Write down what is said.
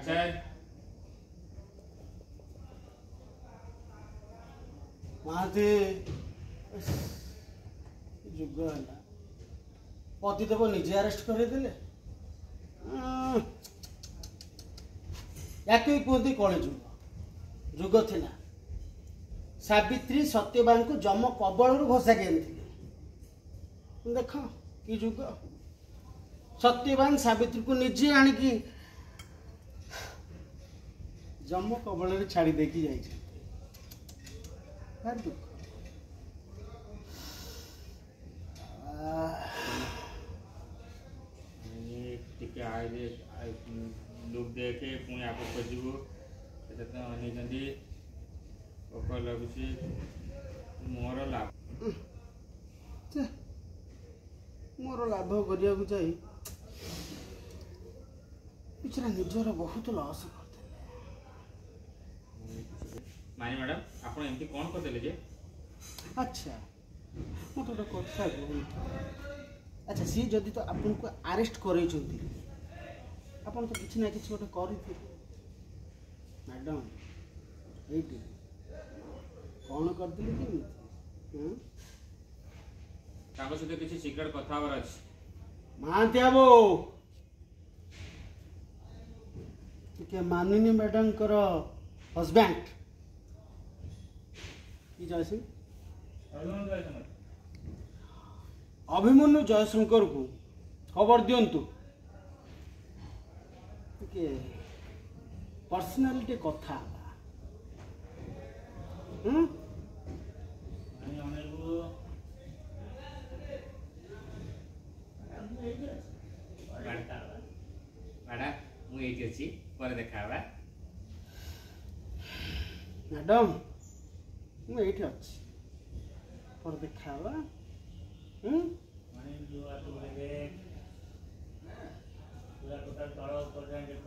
अच्छा महाते जुग है पतिदेव निजे अरेस्ट करदे या कहते कली जुग जुग थिला सावित्री सत्यवान को जम कबल घोषारी आनी देख कि जुग सत्यवान सावित्री को निजे आणिकी जम कबल छाड़ी देकी जाइए दुख लोग देखे पुणी आप खोजबू अनेक पक लगुच मोर लाभ मोर लाभ करिया जाई पिछरा निजर बहुत लॉस मानी मैडम आप एमती कौन करते जे अच्छा मत गोटे कथा अच्छा सी जदि तो आपन को अरेस्ट करे आपन तो किसी ना किसी गोटे कर मैडम ये कौन करते सहित किसी सिक्रेट कथा महांती बाबू टिके मानिनी मैडम कर हस्बैंड की जयसिंह अभिमन्यु जयशंकर को खबर दिंतु पर्सनालिटी कथा मैडम मुझे अच्छी पर देखा पूरा टोटल तल ऊपर देख